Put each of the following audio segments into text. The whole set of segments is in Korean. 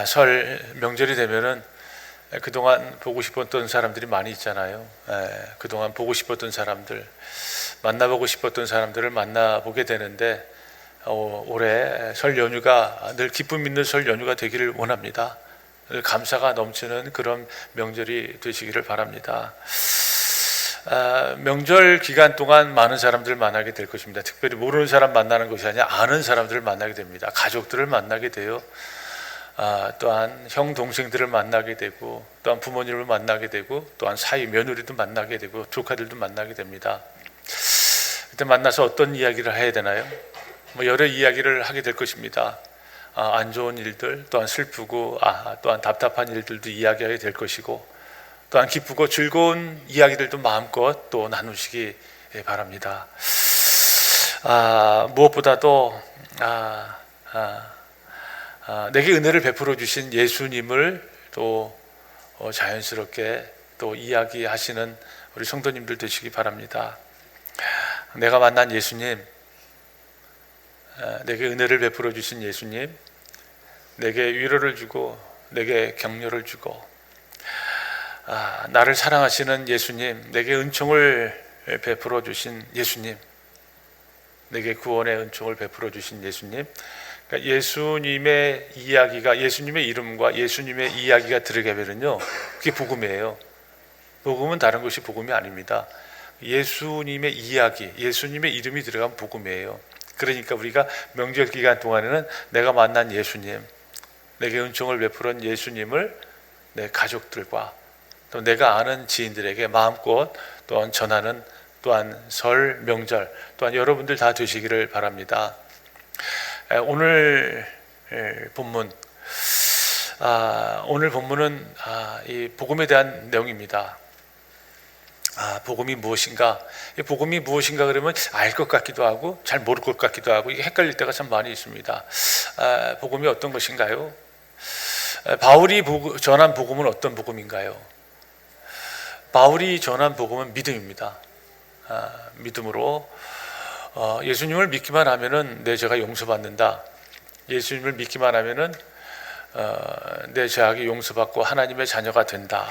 설 명절이 되면은 그동안 보고 싶었던 사람들이 많이 있잖아요. 그동안 보고 싶었던 사람들, 만나보고 싶었던 사람들을 만나보게 되는데 올해 설 연휴가 늘 기쁨 있는 설 연휴가 되기를 원합니다. 늘 감사가 넘치는 그런 명절이 되시기를 바랍니다. 명절 기간 동안 많은 사람들을 만나게 될 것입니다. 특별히 모르는 사람 만나는 것이 아니라 아는 사람들을 만나게 됩니다. 가족들을 만나게 돼요. 또한 형 동생들을 만나게 되고, 또한 부모님을 만나게 되고, 또한 사위 며느리도 만나게 되고, 조카들도 만나게 됩니다. 그때 만나서 어떤 이야기를 해야 되나요? 여러 이야기를 하게 될 것입니다. 안 좋은 일들, 또한 슬프고 또한 답답한 일들도 이야기하게 될 것이고, 또한 기쁘고 즐거운 이야기들도 마음껏 또 나누시기 바랍니다. 무엇보다도 내게 은혜를 베풀어 주신 예수님을 또 자연스럽게 또 이야기하시는 우리 성도님들 되시기 바랍니다. 내가 만난 예수님, 내게 은혜를 베풀어 주신 예수님, 내게 위로를 주고 내게 격려를 주고 나를 사랑하시는 예수님, 내게 은총을 베풀어 주신 예수님, 내게 구원의 은총을 베풀어 주신 예수님, 그러니까 예수님의 이야기가, 예수님의 이름과 예수님의 이야기가 들어가면요, 그게 복음이에요. 복음은 다른 것이 복음이 아닙니다. 예수님의 이야기, 예수님의 이름이 들어간 복음이에요. 그러니까 우리가 명절 기간 동안에는 내가 만난 예수님, 내게 은총을 베풀은 예수님을 내 가족들과 또 내가 아는 지인들에게 마음껏 또한 전하는, 또한 설 명절, 또한 여러분들 다 되시기를 바랍니다. 오늘 본문은 이 복음에 대한 내용입니다. 복음이 무엇인가? 복음이 무엇인가 그러면 알 것 같기도 하고 잘 모를 것 같기도 하고 이게 헷갈릴 때가 참 많이 있습니다. 복음이 어떤 것인가요? 바울이 전한 복음은 어떤 복음인가요? 바울이 전한 복음은 믿음입니다. 믿음으로 예수님을 믿기만 하면은 내 죄가 용서받는다. 예수님을 믿기만 하면은 내 죄악이 용서받고 하나님의 자녀가 된다.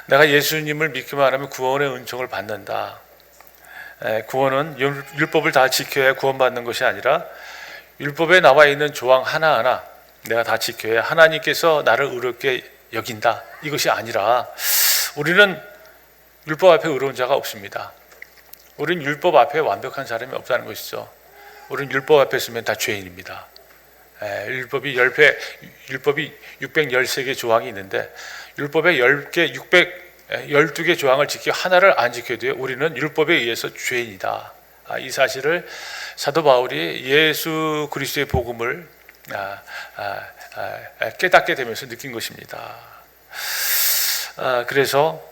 내가 예수님을 믿기만 하면 구원의 은총을 받는다. 구원은 율법을 다 지켜야 구원받는 것이 아니라 율법에 나와 있는 조항 하나하나 내가 다 지켜야 하나님께서 나를 의롭게 여긴다. 이것이 아니라 우리는 율법 앞에 의로운 자가 없습니다. 우리는 율법 앞에 완벽한 사람이 없다는 것이죠. 우리는 율법 앞에 서면 다 죄인입니다. 율법이 613개 조항이 있는데 율법에 12개 조항을 지키고 하나를 안 지켜도 우리는 율법에 의해서 죄인이다. 이 사실을 사도 바울이 예수 그리스도의 복음을 깨닫게 되면서 느낀 것입니다. 그래서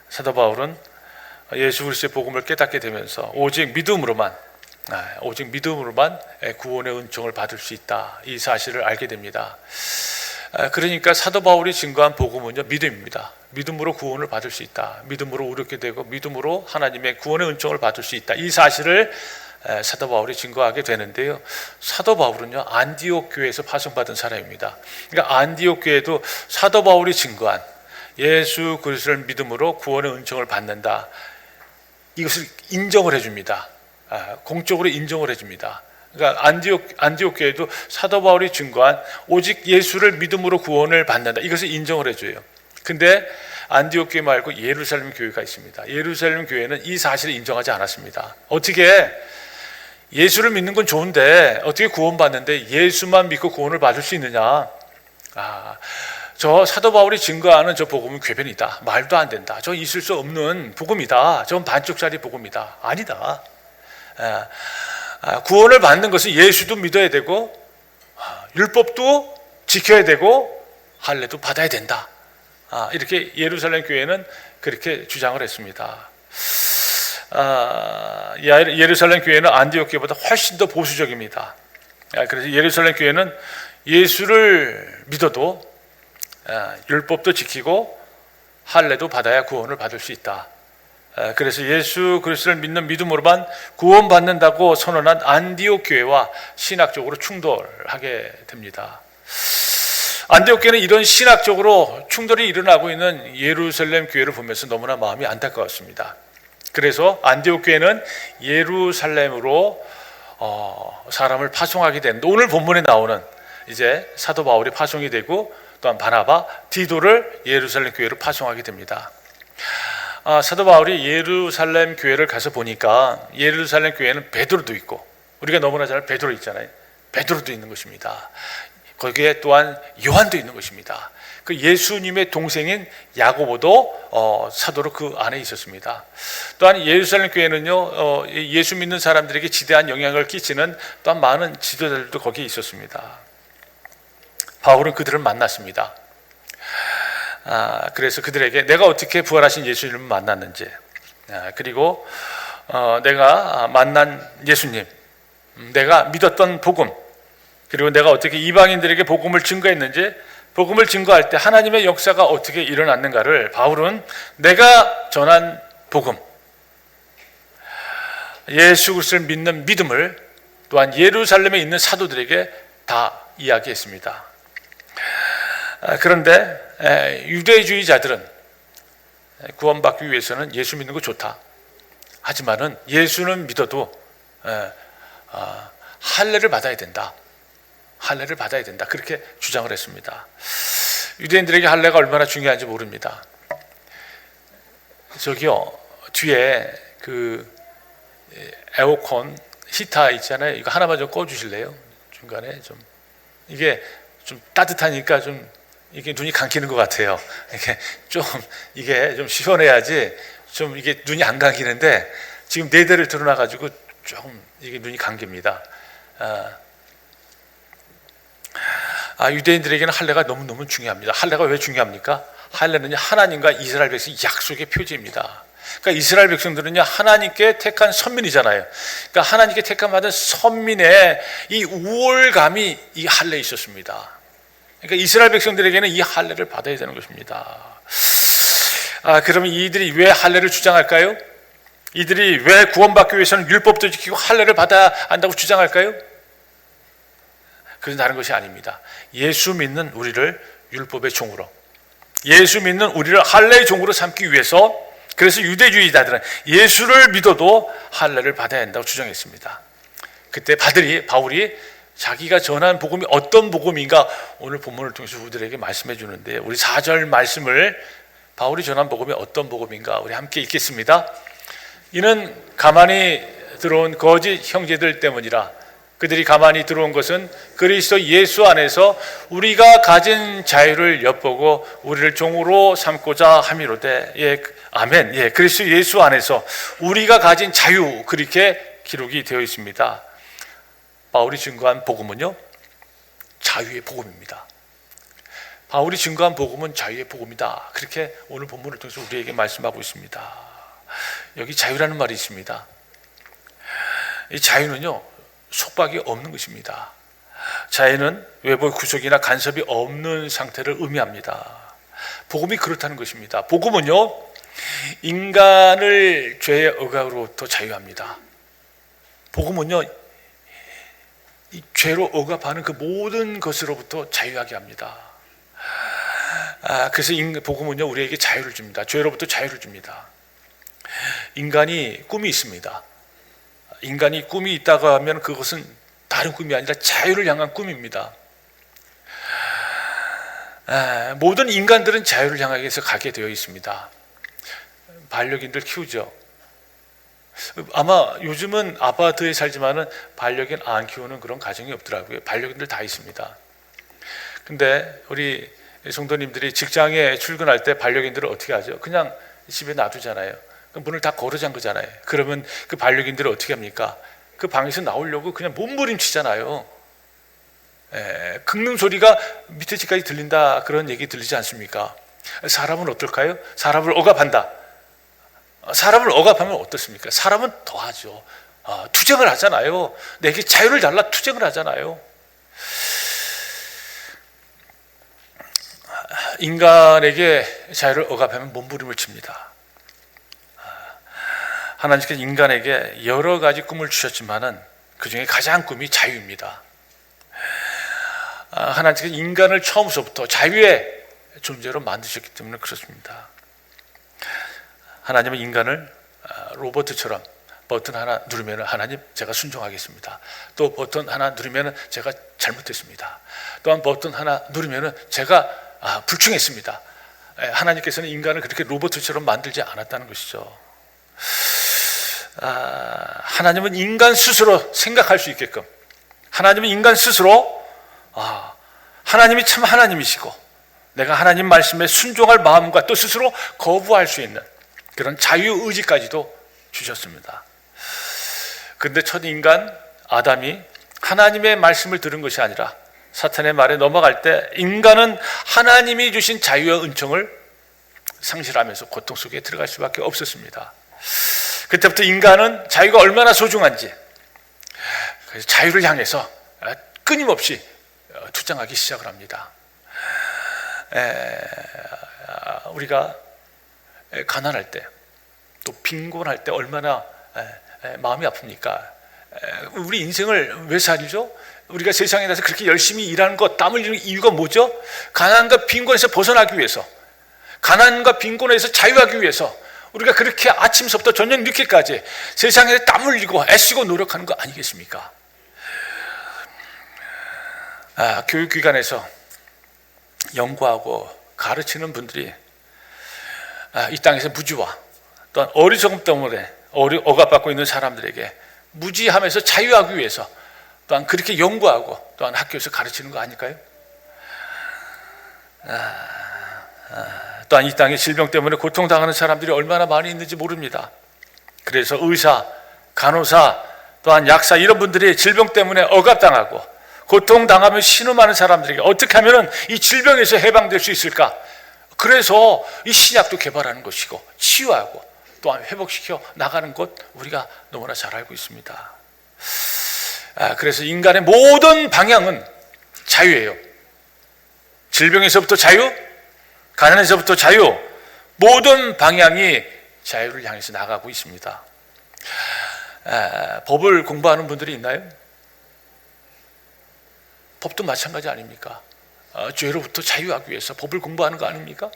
사도 바울은 예수 그리스도의 복음을 깨닫게 되면서 오직 믿음으로만 구원의 은총을 받을 수 있다. 이 사실을 알게 됩니다. 그러니까 사도 바울이 증거한 복음은요, 믿음입니다. 믿음으로 구원을 받을 수 있다. 믿음으로 의롭게 되고 믿음으로 하나님의 구원의 은총을 받을 수 있다. 이 사실을 사도 바울이 증거하게 되는데요. 사도 바울은요, 안디옥 교회에서 파송받은 사람입니다. 그러니까 안디옥 교회도 사도 바울이 증거한 예수 그리스도를 믿음으로 구원의 은총을 받는다. 이것을 인정을 해줍니다. 공적으로 인정을 해줍니다. 그러니까 안디옥 교회도 사도 바울이 증거한 오직 예수를 믿음으로 구원을 받는다. 이것을 인정을 해줘요. 근데 안디옥 교회 말고 예루살렘 교회가 있습니다. 예루살렘 교회는 이 사실을 인정하지 않았습니다. 어떻게 예수를 믿는 건 좋은데 어떻게 구원받는데 예수만 믿고 구원을 받을 수 있느냐? 저 사도 바울이 증거하는 저 복음은 궤변이다. 말도 안 된다. 저 있을 수 없는 복음이다. 저건 반쪽짜리 복음이다. 아니다. 구원을 받는 것은 예수도 믿어야 되고 율법도 지켜야 되고 할례도 받아야 된다. 이렇게 예루살렘 교회는 그렇게 주장을 했습니다. 예루살렘 교회는 안디옥 교회보다 훨씬 더 보수적입니다. 그래서 예루살렘 교회는 예수를 믿어도 율법도 지키고 할례도 받아야 구원을 받을 수 있다. 그래서 예수 그리스도를 믿는 믿음으로만 구원받는다고 선언한 안디옥 교회와 신학적으로 충돌하게 됩니다. 안디옥 교회는 이런 신학적으로 충돌이 일어나고 있는 예루살렘 교회를 보면서 너무나 마음이 안타까웠습니다. 그래서 안디옥 교회는 예루살렘으로 사람을 파송하게 되는데, 오늘 본문에 나오는 이제 사도 바울이 파송이 되고 또한 바나바, 디도를 예루살렘 교회로 파송하게 됩니다. 사도 바울이 예루살렘 교회를 가서 보니까 예루살렘 교회는 베드로도 있고, 우리가 너무나 잘 베드로 있잖아요. 베드로도 있는 것입니다. 거기에 또한 요한도 있는 것입니다. 그 예수님의 동생인 야고보도 사도로 그 안에 있었습니다. 또한 예루살렘 교회는요, 예수 믿는 사람들에게 지대한 영향을 끼치는 또한 많은 지도자들도 거기에 있었습니다. 바울은 그들을 만났습니다. 그래서 그들에게 내가 어떻게 부활하신 예수님을 만났는지, 그리고 내가 만난 예수님, 내가 믿었던 복음, 그리고 내가 어떻게 이방인들에게 복음을 증거했는지, 복음을 증거할 때 하나님의 역사가 어떻게 일어났는가를 바울은 내가 전한 복음, 예수 그리스도를 믿는 믿음을 또한 예루살렘에 있는 사도들에게 다 이야기했습니다. 그런데 유대주의자들은 구원받기 위해서는 예수 믿는 거 좋다, 하지만은 예수는 믿어도 할례를 받아야 된다, 할례를 받아야 된다, 그렇게 주장을 했습니다. 유대인들에게 할례가 얼마나 중요한지 모릅니다. 저기요, 뒤에 그 에어컨 히터 있잖아요. 이거 하나만 좀 꺼주실래요? 중간에 좀 이게 좀 따뜻하니까 좀 이게 눈이 감기는 것 같아요. 이게 좀 시원해야지 좀 이게 눈이 안 감기는데 지금 4대를 드러나가지고 조금 이게 눈이 감깁니다. 유대인들에게는 할례가 너무너무 중요합니다. 할례가 왜 중요합니까? 할례는 하나님과 이스라엘 백성 약속의 표지입니다. 그러니까 이스라엘 백성들은요, 하나님께 택한 선민이잖아요. 그러니까 하나님께 택한 받은 선민의 이 우월감이 이 할례에 있었습니다. 그러니까 이스라엘 백성들에게는 이 할례를 받아야 되는 것입니다. 그러면 이들이 왜 할례를 주장할까요? 이들이 왜 구원받기 위해서는 율법도 지키고 할례를 받아야 한다고 주장할까요? 그것은 다른 것이 아닙니다. 예수 믿는 우리를 율법의 종으로, 예수 믿는 우리를 할례의 종으로 삼기 위해서, 그래서 유대주의자들은 예수를 믿어도 할례를 받아야 한다고 주장했습니다. 그때 바울이 자기가 전한 복음이 어떤 복음인가 오늘 본문을 통해서 우리들에게 말씀해 주는데, 우리 4절 말씀을, 바울이 전한 복음이 어떤 복음인가 우리 함께 읽겠습니다. 이는 가만히 들어온 거짓 형제들 때문이라. 그들이 가만히 들어온 것은 그리스도 예수 안에서 우리가 가진 자유를 엿보고 우리를 종으로 삼고자 함이로되. 예, 아멘. 예, 그리스도 예수 안에서 우리가 가진 자유, 그렇게 기록이 되어 있습니다. 바울이 증거한 복음은요, 자유의 복음입니다. 바울이 증거한 복음은 자유의 복음이다, 그렇게 오늘 본문을 통해서 우리에게 말씀하고 있습니다. 여기 자유라는 말이 있습니다. 이 자유는요, 속박이 없는 것입니다. 자유는 외부 구속이나 간섭이 없는 상태를 의미합니다. 복음이 그렇다는 것입니다. 복음은요, 인간을 죄의 억압으로부터 자유합니다. 복음은요, 이 죄로 억압하는 그 모든 것으로부터 자유하게 합니다. 그래서 복음은요, 우리에게 자유를 줍니다. 죄로부터 자유를 줍니다. 인간이 꿈이 있습니다. 인간이 꿈이 있다고 하면 그것은 다른 꿈이 아니라 자유를 향한 꿈입니다. 모든 인간들은 자유를 향해서 가게 되어 있습니다. 반려견들 키우죠. 아마 요즘은 아파트에 살지만은 반려견 안 키우는 그런 가정이 없더라고요. 반려견들 다 있습니다. 근데 우리 성도님들이 직장에 출근할 때 반려견들을 어떻게 하죠? 그냥 집에 놔두잖아요. 문을 다 걸어 잠그잖아요. 그러면 그 반려견들을 어떻게 합니까? 그 방에서 나오려고 그냥 몸부림치잖아요. 긁는 소리가 밑에 집까지 들린다, 그런 얘기 들리지 않습니까? 사람은 어떨까요? 사람을 억압한다. 사람을 억압하면 어떻습니까? 사람은 더하죠. 투쟁을 하잖아요. 내게 자유를 달라 투쟁을 하잖아요. 인간에게 자유를 억압하면 몸부림을 칩니다. 하나님께서 인간에게 여러 가지 꿈을 주셨지만은 그 중에 가장 꿈이 자유입니다. 하나님께서 인간을 처음부터 자유의 존재로 만드셨기 때문에 그렇습니다. 하나님은 인간을 로봇처럼 버튼 하나 누르면 하나님 제가 순종하겠습니다. 또 버튼 하나 누르면 제가 잘못했습니다. 또한 버튼 하나 누르면 제가 불충했습니다. 하나님께서는 인간을 그렇게 로봇처럼 만들지 않았다는 것이죠. 하나님은 인간 스스로 생각할 수 있게끔, 하나님은 인간 스스로 하나님이 참 하나님이시고 내가 하나님 말씀에 순종할 마음과 또 스스로 거부할 수 있는 그런 자유의지까지도 주셨습니다. 그런데 첫 인간 아담이 하나님의 말씀을 들은 것이 아니라 사탄의 말에 넘어갈 때 인간은 하나님이 주신 자유의 은총을 상실하면서 고통 속에 들어갈 수밖에 없었습니다. 그때부터 인간은 자유가 얼마나 소중한지 자유를 향해서 끊임없이 투쟁하기 시작을 합니다. 우리가 가난할 때 또 빈곤할 때 얼마나 마음이 아픕니까? 우리 인생을 왜 살죠? 우리가 세상에 나서 그렇게 열심히 일하는 것, 땀 흘리는 이유가 뭐죠? 가난과 빈곤에서 벗어나기 위해서, 가난과 빈곤에서 자유하기 위해서 우리가 그렇게 아침서부터 저녁 늦게까지 세상에 땀 흘리고 애쓰고 노력하는 거 아니겠습니까? 교육기관에서 연구하고 가르치는 분들이 이 땅에서 무지와 또한 어리석음 때문에 억압받고 있는 사람들에게 무지하면서 자유하기 위해서 또한 그렇게 연구하고 또한 학교에서 가르치는 거 아닐까요? 또한 이 땅에 질병 때문에 고통당하는 사람들이 얼마나 많이 있는지 모릅니다. 그래서 의사, 간호사, 또한 약사 이런 분들이 질병 때문에 억압당하고 고통당하며 신음하는 사람들에게 어떻게 하면 이 질병에서 해방될 수 있을까? 그래서 이 신약도 개발하는 것이고 치유하고 또한 회복시켜 나가는 것 우리가 너무나 잘 알고 있습니다. 그래서 인간의 모든 방향은 자유예요. 질병에서부터 자유, 가난에서부터 자유, 모든 방향이 자유를 향해서 나가고 있습니다. 법을 공부하는 분들이 있나요? 법도 마찬가지 아닙니까? 죄로부터 자유하기 위해서 법을 공부하는 거 아닙니까?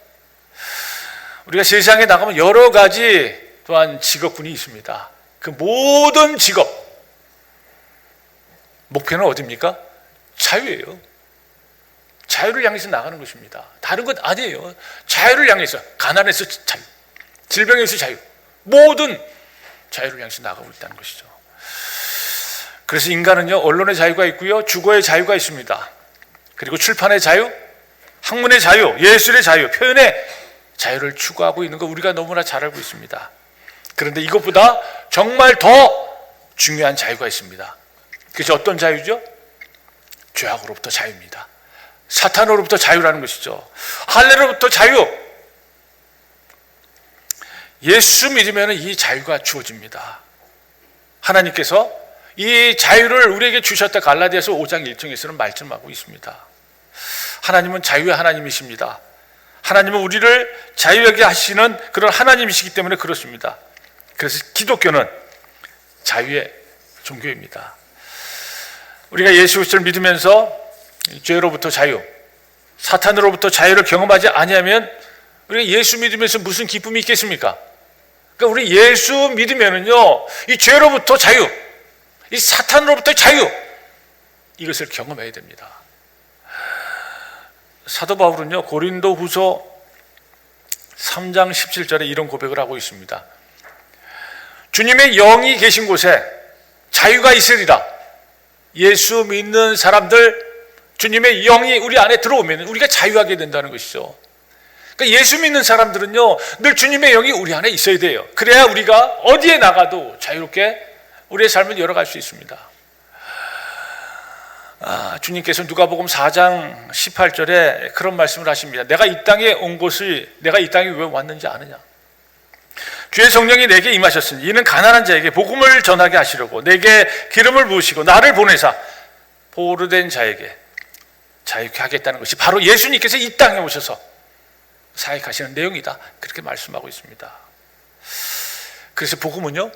우리가 세상에 나가면 여러 가지 또한 직업군이 있습니다. 그 모든 직업 목표는 어디입니까? 자유예요. 자유를 향해서 나가는 것입니다. 다른 것 아니에요. 자유를 향해서, 가난에서 자유, 질병에서 자유, 모든 자유를 향해서 나가고 있다는 것이죠. 그래서 인간은요, 언론의 자유가 있고요, 주거의 자유가 있습니다. 그리고 출판의 자유, 학문의 자유, 예술의 자유, 표현의 자유를 추구하고 있는 거 우리가 너무나 잘 알고 있습니다. 그런데 이것보다 정말 더 중요한 자유가 있습니다. 그것이 어떤 자유죠? 죄악으로부터 자유입니다. 사탄으로부터 자유라는 것이죠. 할례로부터 자유. 예수 믿으면 이 자유가 주어집니다. 하나님께서 이 자유를 우리에게 주셨다. 갈라디아서 5장 1절에서는 말씀하고 있습니다. 하나님은 자유의 하나님이십니다. 하나님은 우리를 자유하게 하시는 그런 하나님이시기 때문에 그렇습니다. 그래서 기독교는 자유의 종교입니다. 우리가 예수 그리스도를 믿으면서 죄로부터 자유, 사탄으로부터 자유를 경험하지 아니하면 우리가 예수 믿으면서 무슨 기쁨이 있겠습니까? 그러니까 우리 예수 믿으면은요, 이 죄로부터 자유, 이 사탄으로부터 자유, 이것을 경험해야 됩니다. 사도 바울은요, 고린도 후서 3장 17절에 이런 고백을 하고 있습니다. 주님의 영이 계신 곳에 자유가 있으리라. 예수 믿는 사람들, 주님의 영이 우리 안에 들어오면 우리가 자유하게 된다는 것이죠. 그러니까 예수 믿는 사람들은요, 늘 주님의 영이 우리 안에 있어야 돼요. 그래야 우리가 어디에 나가도 자유롭게 우리의 삶을 열어갈 수 있습니다. 주님께서 누가복음 4장 18절에 그런 말씀을 하십니다. 내가 이 땅에 온 것을, 내가 이 땅에 왜 왔는지 아느냐? 주의 성령이 내게 임하셨으니 이는 가난한 자에게 복음을 전하게 하시려고 내게 기름을 부으시고 나를 보내사 보호된 자에게 자유케 하겠다는 것이 바로 예수님께서 이 땅에 오셔서 사역하시는 내용이다. 그렇게 말씀하고 있습니다. 그래서 복음은요,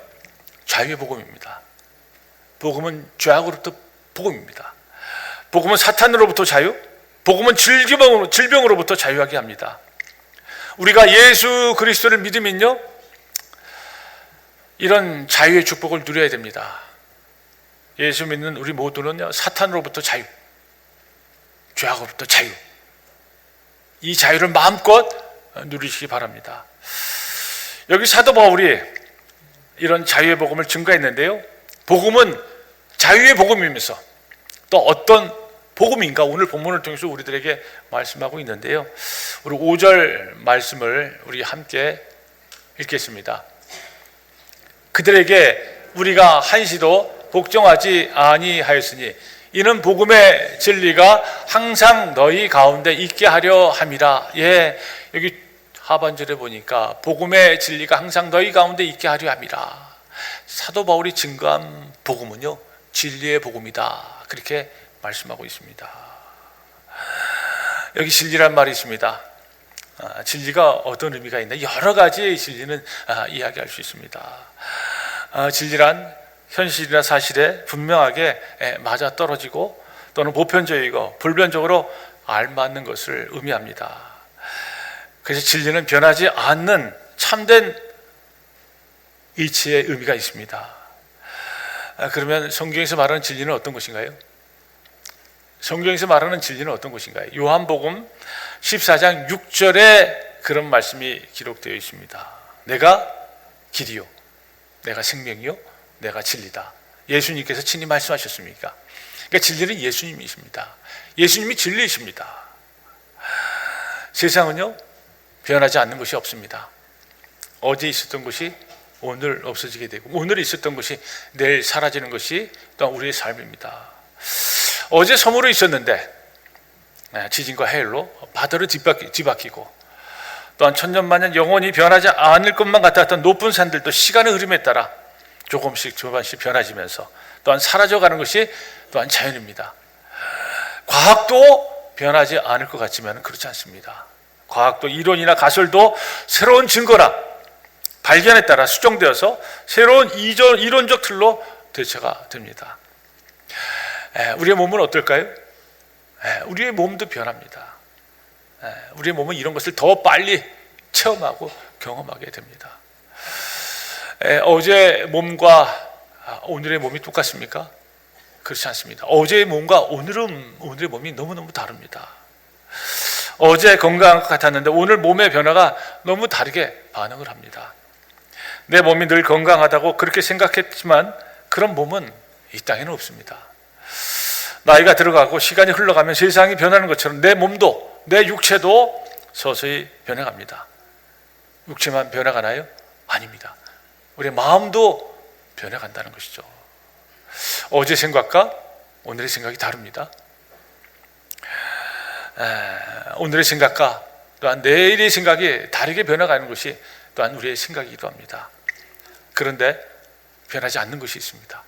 자유의 복음입니다. 복음은 죄악으로부터 복음입니다. 복음은 사탄으로부터 자유, 복음은 질병으로부터 자유하게 합니다. 우리가 예수 그리스도를 믿으면요, 이런 자유의 축복을 누려야 됩니다. 예수 믿는 우리 모두는요, 사탄으로부터 자유, 죄악으로부터 자유, 이 자유를 마음껏 누리시기 바랍니다. 여기 사도 바울이 이런 자유의 복음을 증거했는데요, 복음은 자유의 복음이면서 또 어떤 복음인가 오늘 본문을 통해서 우리들에게 말씀하고 있는데요, 우리 5절 말씀을 우리 함께 읽겠습니다. 그들에게 우리가 한시도 복종하지 아니하였으니 이는 복음의 진리가 항상 너희 가운데 있게 하려 함이라. 예, 여기 하반절에 보니까 복음의 진리가 항상 너희 가운데 있게 하려 함이라. 사도 바울이 증거한 복음은요, 진리의 복음이다, 그렇게 말씀하고 있습니다. 여기 진리란 말이 있습니다. 진리가 어떤 의미가 있나? 여러 가지의 진리는 이야기할 수 있습니다. 진리란 현실이나 사실에 분명하게 맞아떨어지고 또는 보편적이고 불변적으로 알맞는 것을 의미합니다. 그래서 진리는 변하지 않는 참된 이치의 의미가 있습니다. 그러면 성경에서 말하는 진리는 어떤 것인가요? 성경에서 말하는 진리는 어떤 것인가요? 요한복음 14장 6절에 그런 말씀이 기록되어 있습니다. 내가 길이요, 내가 생명이요, 내가 진리다. 예수님께서 친히 말씀하셨습니까? 그러니까 진리는 예수님이십니다. 예수님이 진리이십니다. 세상은요, 변하지 않는 것이 없습니다. 어제 있었던 것이 오늘 없어지게 되고, 오늘 있었던 것이 내일 사라지는 것이 또한 우리의 삶입니다. 어제 섬으로 있었는데 지진과 해일로 바다로 뒤바뀌고, 또한 천년만년 영원히 변하지 않을 것만 같았던 높은 산들도 시간의 흐름에 따라 조금씩 변해지면서 또한 사라져가는 것이 또한 자연입니다. 과학도 변하지 않을 것 같지만 그렇지 않습니다. 과학도 이론이나 가설도 새로운 증거나 발견에 따라 수정되어서 새로운 이론적 틀로 대처가 됩니다. 우리의 몸은 어떨까요? 우리의 몸도 변합니다. 우리의 몸은 이런 것을 더 빨리 체험하고 경험하게 됩니다. 어제 몸과 오늘의 몸이 똑같습니까? 그렇지 않습니다. 어제의 몸과 오늘의 몸이 너무너무 다릅니다. 어제 건강한 것 같았는데 오늘 몸의 변화가 너무 다르게 반응을 합니다. 내 몸이 늘 건강하다고 그렇게 생각했지만 그런 몸은 이 땅에는 없습니다. 나이가 들어가고 시간이 흘러가면 세상이 변하는 것처럼 내 몸도, 내 육체도 서서히 변해갑니다. 육체만 변해가나요? 아닙니다. 우리의 마음도 변해간다는 것이죠. 어제 생각과 오늘의 생각이 다릅니다. 오늘의 생각과 또한 내일의 생각이 다르게 변해가는 것이 또한 우리의 생각이기도 합니다. 그런데 변하지 않는 것이 있습니다.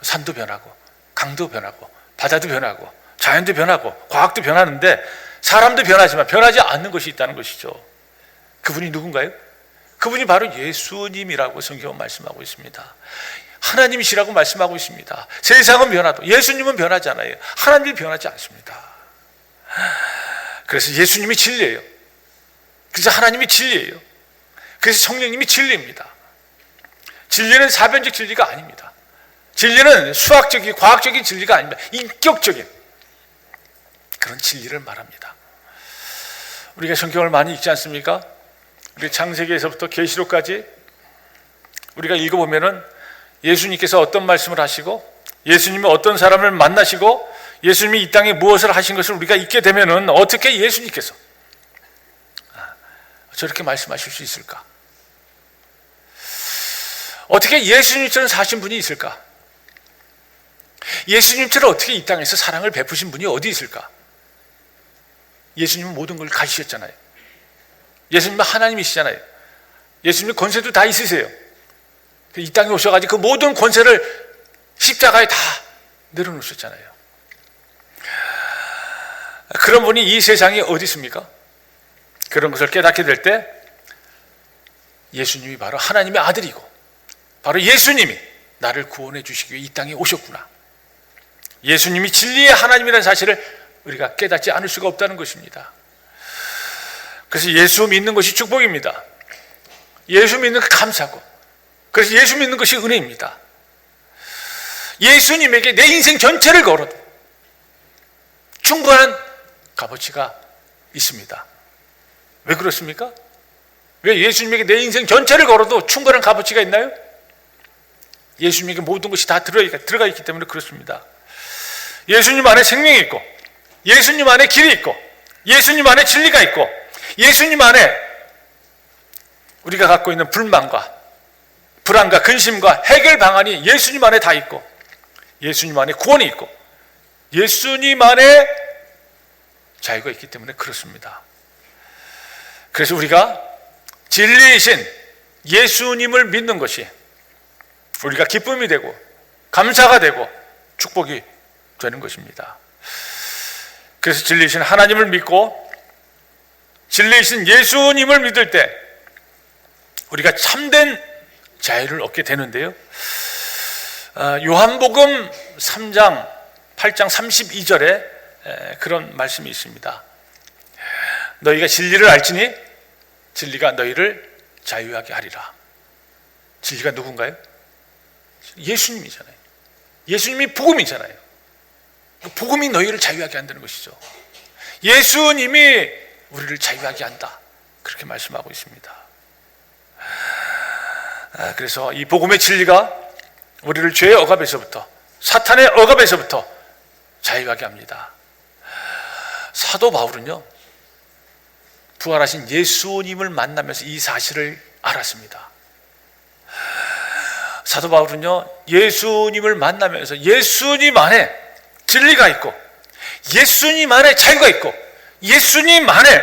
산도 변하고 강도 변하고 바다도 변하고 자연도 변하고 과학도 변하는데 사람도 변하지만 변하지 않는 것이 있다는 것이죠. 그분이 누군가요? 그분이 바로 예수님이라고 성경은 말씀하고 있습니다. 하나님이시라고 말씀하고 있습니다. 세상은 변화도 예수님은 변하지 않아요. 하나님이 변하지 않습니다. 그래서 예수님이 진리예요. 그래서 하나님이 진리예요. 그래서 성령님이 진리입니다. 진리는 사변적 진리가 아닙니다. 진리는 수학적인, 과학적인 진리가 아닙니다. 인격적인 그런 진리를 말합니다. 우리가 성경을 많이 읽지 않습니까? 우리 창세기에서부터 계시록까지 우리가 읽어보면은 예수님께서 어떤 말씀을 하시고 예수님이 어떤 사람을 만나시고 예수님이 이 땅에 무엇을 하신 것을 우리가 읽게 되면은 어떻게 예수님께서 저렇게 말씀하실 수 있을까? 어떻게 예수님처럼 사신 분이 있을까? 예수님처럼 어떻게 이 땅에서 사랑을 베푸신 분이 어디 있을까? 예수님은 모든 걸 가지셨잖아요. 예수님은 하나님이시잖아요. 예수님은 권세도 다 있으세요. 이 땅에 오셔가지고 그 모든 권세를 십자가에 다 내려놓으셨잖아요. 그런 분이 이 세상에 어디 있습니까? 그런 것을 깨닫게 될 때 예수님이 바로 하나님의 아들이고 바로 예수님이 나를 구원해 주시기 위해 이 땅에 오셨구나. 예수님이 진리의 하나님이라는 사실을 우리가 깨닫지 않을 수가 없다는 것입니다. 그래서 예수 믿는 것이 축복입니다. 예수 믿는 것 감사고, 그래서 예수 믿는 것이 은혜입니다. 예수님에게 내 인생 전체를 걸어도 충분한 값어치가 있습니다. 왜 그렇습니까? 왜 예수님에게 내 인생 전체를 걸어도 충분한 값어치가 있나요? 예수님에게 모든 것이 다 들어가 있기 때문에 그렇습니다. 예수님 안에 생명이 있고, 예수님 안에 길이 있고, 예수님 안에 진리가 있고, 예수님 안에 우리가 갖고 있는 불만과 불안과 근심과 해결 방안이 예수님 안에 다 있고, 예수님 안에 구원이 있고, 예수님 안에 자유가 있기 때문에 그렇습니다. 그래서 우리가 진리이신 예수님을 믿는 것이 우리가 기쁨이 되고 감사가 되고 축복이 되는 것입니다. 그래서 진리이신 하나님을 믿고 진리이신 예수님을 믿을 때 우리가 참된 자유를 얻게 되는데요, 요한복음 3장 8장 32절에 그런 말씀이 있습니다. 너희가 진리를 알지니 진리가 너희를 자유하게 하리라. 진리가 누군가요? 예수님이잖아요. 예수님이 복음이잖아요. 복음이 너희를 자유하게 한다는 것이죠. 예수님이 우리를 자유하게 한다, 그렇게 말씀하고 있습니다. 그래서 이 복음의 진리가 우리를 죄의 억압에서부터, 사탄의 억압에서부터 자유하게 합니다. 사도 바울은요, 부활하신 예수님을 만나면서 이 사실을 알았습니다. 사도 바울은요, 예수님을 만나면서 예수님 안에 진리가 있고, 예수님 안에 자유가 있고, 예수님 안에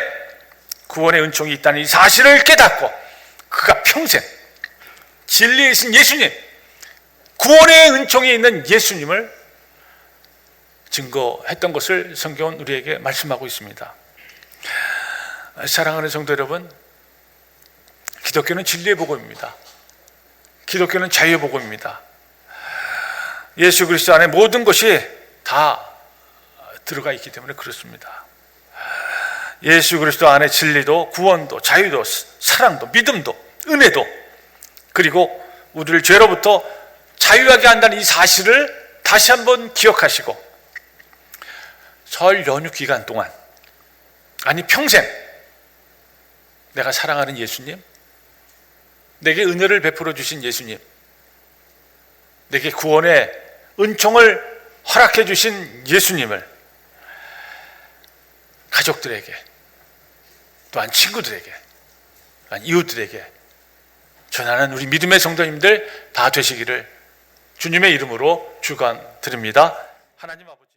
구원의 은총이 있다는 이 사실을 깨닫고, 그가 평생 진리이신 예수님, 구원의 은총이 있는 예수님을 증거했던 것을 성경은 우리에게 말씀하고 있습니다. 사랑하는 성도 여러분, 기독교는 진리의 복음입니다. 기독교는 자유의 복음입니다. 예수 그리스도 안에 모든 것이 다 들어가 있기 때문에 그렇습니다. 예수 그리스도 안에 진리도, 구원도, 자유도, 사랑도, 믿음도, 은혜도, 그리고 우리를 죄로부터 자유하게 한다는 이 사실을 다시 한번 기억하시고, 설 연휴 기간 동안, 아니 평생 내가 사랑하는 예수님, 내게 은혜를 베풀어 주신 예수님, 내게 구원의 은총을 허락해 주신 예수님을 가족들에게, 또한 친구들에게, 또한 이웃들에게 전하는 우리 믿음의 성도님들 다 되시기를 주님의 이름으로 축원드립니다. 하나님 아버지.